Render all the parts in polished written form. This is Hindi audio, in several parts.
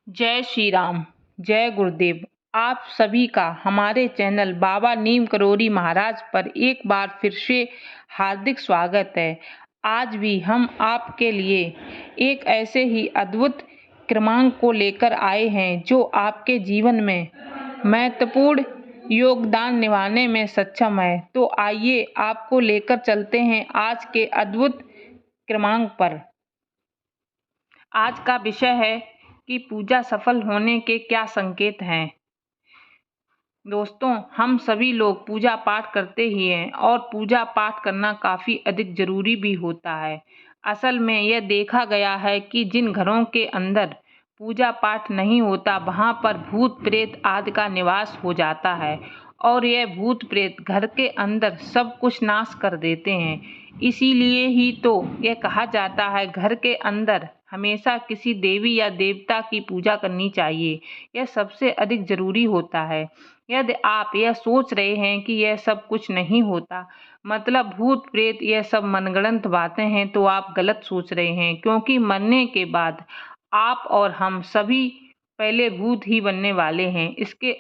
जय श्री राम, जय गुरुदेव। आप सभी का हमारे चैनल बाबा नीम करोड़ी महाराज पर एक बार फिर से हार्दिक स्वागत है। आज भी हम आपके लिए एक ऐसे ही अद्भुत क्रमांक को लेकर आए हैं जो आपके जीवन में महत्वपूर्ण योगदान निभाने में सक्षम है। तो आइए आपको लेकर चलते हैं आज के अद्भुत क्रमांक पर। आज का विषय है कि पूजा सफल होने के क्या संकेत हैं। दोस्तों, हम सभी लोग पूजा पाठ करते ही हैं और पूजा पाठ करना काफ़ी अधिक ज़रूरी भी होता है। असल में यह देखा गया है कि जिन घरों के अंदर पूजा पाठ नहीं होता वहाँ पर भूत प्रेत आदि का निवास हो जाता है और यह भूत प्रेत घर के अंदर सब कुछ नाश कर देते हैं। इसीलिए ही तो यह कहा जाता है घर के अंदर हमेशा किसी देवी या देवता की पूजा करनी चाहिए। यह सबसे अधिक ज़रूरी होता है। यदि आप यह सोच रहे हैं कि यह सब कुछ नहीं होता, मतलब भूत प्रेत यह सब मनगढ़ंत बातें हैं, तो आप गलत सोच रहे हैं, क्योंकि मरने के बाद आप और हम सभी पहले भूत ही बनने वाले हैं। इसके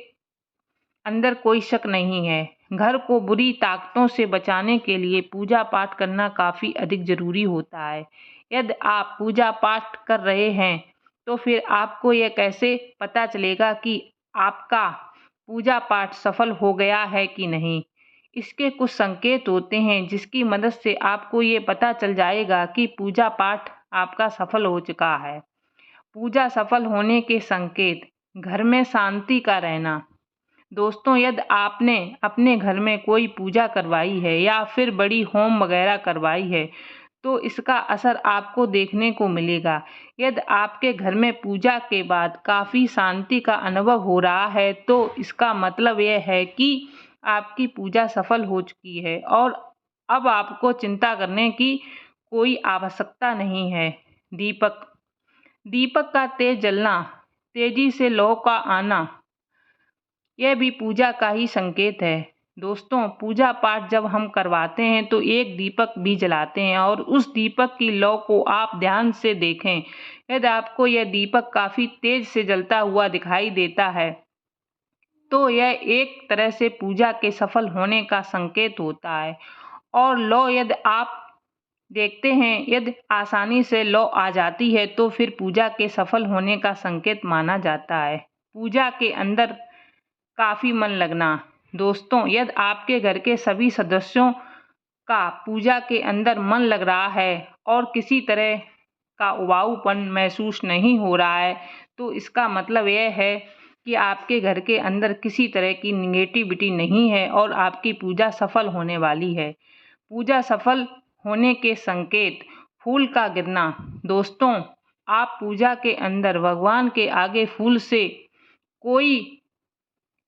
अंदर कोई शक नहीं है। घर को बुरी ताकतों से बचाने के लिए पूजा पाठ करना काफ़ी अधिक ज़रूरी होता है। यदि आप पूजा पाठ कर रहे हैं तो फिर आपको यह कैसे पता चलेगा कि आपका पूजा पाठ सफल हो गया है कि नहीं। इसके कुछ संकेत होते हैं जिसकी मदद से आपको ये पता चल जाएगा कि पूजा पाठ आपका सफल हो चुका है। पूजा सफल होने के संकेत: घर में शांति का रहना। दोस्तों, यदि आपने अपने घर में कोई पूजा करवाई है या फिर बड़ी होम वगैरह करवाई है तो इसका असर आपको देखने को मिलेगा। यदि आपके घर में पूजा के बाद काफ़ी शांति का अनुभव हो रहा है तो इसका मतलब यह है कि आपकी पूजा सफल हो चुकी है और अब आपको चिंता करने की कोई आवश्यकता नहीं है। दीपक दीपक का तेज जलना, तेजी से लौ का आना, यह भी पूजा का ही संकेत है। दोस्तों, पूजा पाठ जब हम करवाते हैं तो एक दीपक भी जलाते हैं और उस दीपक की लौ को आप ध्यान से देखें। यदि आपको यह दीपक काफ़ी तेज से जलता हुआ दिखाई देता है तो यह एक तरह से पूजा के सफल होने का संकेत होता है। और लौ यदि आप देखते हैं, यदि आसानी से लौ आ जाती है तो फिर पूजा के सफल होने का संकेत माना जाता है। पूजा के अंदर काफ़ी मन लगना। दोस्तों, यदि आपके घर के सभी सदस्यों का पूजा के अंदर मन लग रहा है और किसी तरह का उबाऊपन महसूस नहीं हो रहा है तो इसका मतलब यह है कि आपके घर के अंदर किसी तरह की निगेटिविटी नहीं है और आपकी पूजा सफल होने वाली है। पूजा सफल होने के संकेत: फूल का गिरना। दोस्तों, आप पूजा के अंदर भगवान के आगे फूल से कोई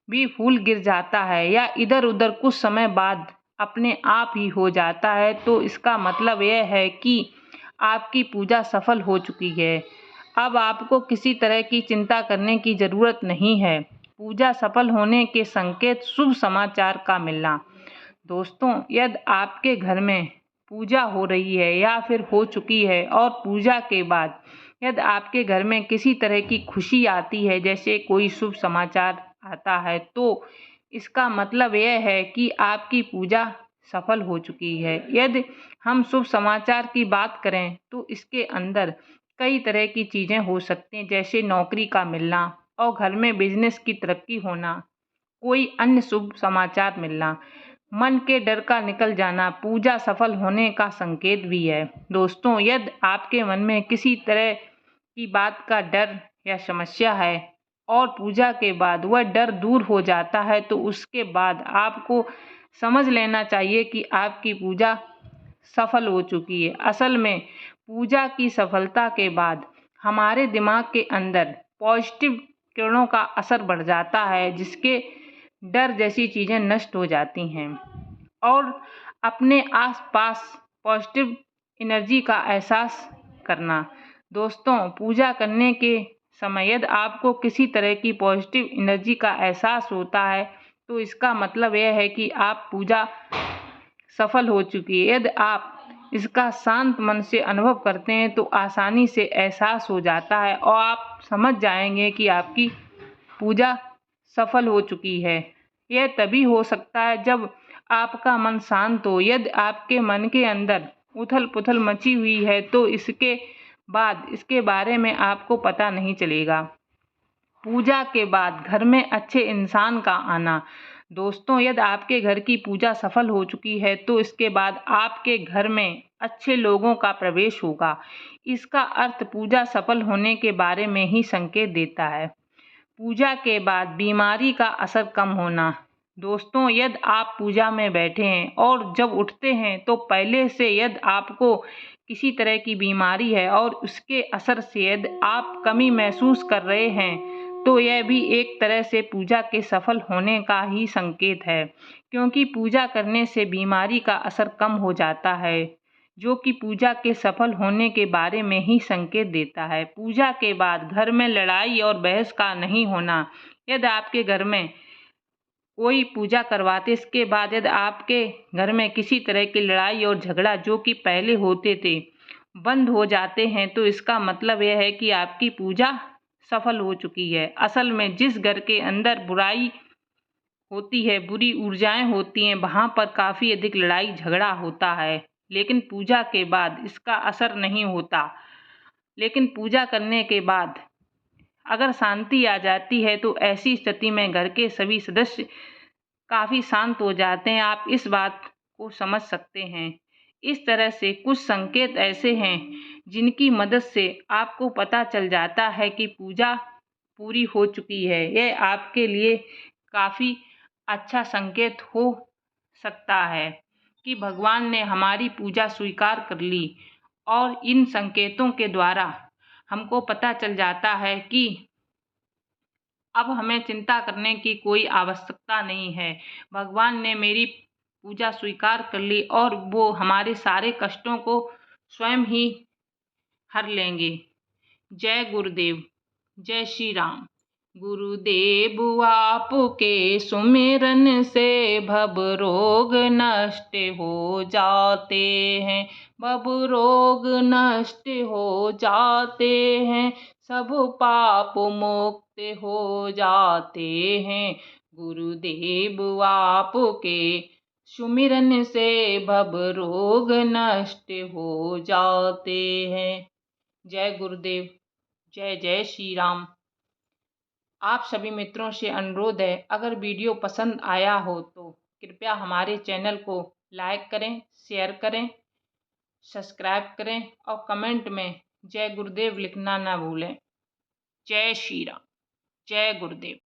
भी फूल गिर जाता है या इधर उधर कुछ समय बाद अपने आप ही हो जाता है तो इसका मतलब यह है कि आपकी पूजा सफल हो चुकी है। अब आपको किसी तरह की चिंता करने की ज़रूरत नहीं है। पूजा सफल होने के संकेत: शुभ समाचार का मिलना। दोस्तों, यदि आपके घर में पूजा हो रही है या फिर हो चुकी है और पूजा के बाद यदि आपके घर में किसी तरह की खुशी आती है, जैसे कोई शुभ समाचार आता है, तो इसका मतलब यह है कि आपकी पूजा सफल हो चुकी है। यदि हम शुभ समाचार की बात करें तो इसके अंदर कई तरह की चीज़ें हो सकती हैं, जैसे नौकरी का मिलना और घर में बिजनेस की तरक्की होना, कोई अन्य शुभ समाचार मिलना, मन के डर का निकल जाना पूजा सफल होने का संकेत भी है। दोस्तों, यदि आपके मन में किसी तरह की बात का डर या समस्या है और पूजा के बाद वह डर दूर हो जाता है तो उसके बाद आपको समझ लेना चाहिए कि आपकी पूजा सफल हो चुकी है। असल में पूजा की सफलता के बाद हमारे दिमाग के अंदर पॉजिटिव किरणों का असर बढ़ जाता है, जिसके डर जैसी चीज़ें नष्ट हो जाती हैं और अपने आसपास पॉजिटिव एनर्जी का एहसास करना। दोस्तों, पूजा करने के समय यदि आपको किसी तरह की पॉजिटिव एनर्जी का एहसास होता है तो इसका मतलब यह है कि आप पूजा सफल हो चुकी है। यदि आप इसका शांत मन से अनुभव करते हैं तो आसानी से एहसास हो जाता है और आप समझ जाएंगे कि आपकी पूजा सफल हो चुकी है। यह तभी हो सकता है जब आपका मन शांत हो। यदि आपके मन के अंदर उथल पुथल मची हुई है तो इसके बारे में आपको पता नहीं चलेगा। पूजा के बाद घर में अच्छे इंसान का आना। दोस्तों, यदि आपके घर की पूजा सफल हो चुकी है तो इसके बाद आपके घर में अच्छे लोगों का प्रवेश होगा। इसका अर्थ पूजा सफल होने के बारे में ही संकेत देता है। पूजा के बाद बीमारी का असर कम होना। दोस्तों, यदि आप पूजा में बैठे हैं और जब उठते हैं तो पहले से यदि आपको किसी तरह की बीमारी है और उसके असर से यदि आप कमी महसूस कर रहे हैं तो यह भी एक तरह से पूजा के सफल होने का ही संकेत है, क्योंकि पूजा करने से बीमारी का असर कम हो जाता है, जो कि पूजा के सफल होने के बारे में ही संकेत देता है। पूजा के बाद घर में लड़ाई और बहस का नहीं होना। यदि आपके घर में कोई पूजा करवाते इसके बाद यदि आपके घर में किसी तरह की लड़ाई और झगड़ा जो कि पहले होते थे बंद हो जाते हैं तो इसका मतलब यह है कि आपकी पूजा सफल हो चुकी है। असल में जिस घर के अंदर बुराई होती है, बुरी ऊर्जाएं होती हैं, वहाँ पर काफ़ी अधिक लड़ाई झगड़ा होता है, लेकिन पूजा के बाद इसका असर नहीं होता। लेकिन पूजा करने के बाद अगर शांति आ जाती है तो ऐसी स्थिति में घर के सभी सदस्य काफ़ी शांत हो जाते हैं। आप इस बात को समझ सकते हैं। इस तरह से कुछ संकेत ऐसे हैं जिनकी मदद से आपको पता चल जाता है कि पूजा पूरी हो चुकी है। यह आपके लिए काफ़ी अच्छा संकेत हो सकता है कि भगवान ने हमारी पूजा स्वीकार कर ली, और इन संकेतों के द्वारा हमको पता चल जाता है कि अब हमें चिंता करने की कोई आवश्यकता नहीं है। भगवान ने मेरी पूजा स्वीकार कर ली और वो हमारे सारे कष्टों को स्वयं ही हर लेंगे। जय गुरुदेव, जय श्री राम। गुरुदेव आपके सुमिरन से भव रोग नष्ट हो जाते हैं, भव रोग नष्ट हो जाते हैं, सब पाप मुक्त हो जाते हैं। गुरुदेव आपके सुमिरन से भव रोग नष्ट हो जाते हैं। जय गुरुदेव, जय जय श्री राम। आप सभी मित्रों से अनुरोध है, अगर वीडियो पसंद आया हो तो कृपया हमारे चैनल को लाइक करें, शेयर करें, सब्सक्राइब करें और कमेंट में जय गुरुदेव लिखना ना भूलें। जय श्री राम, जय गुरुदेव।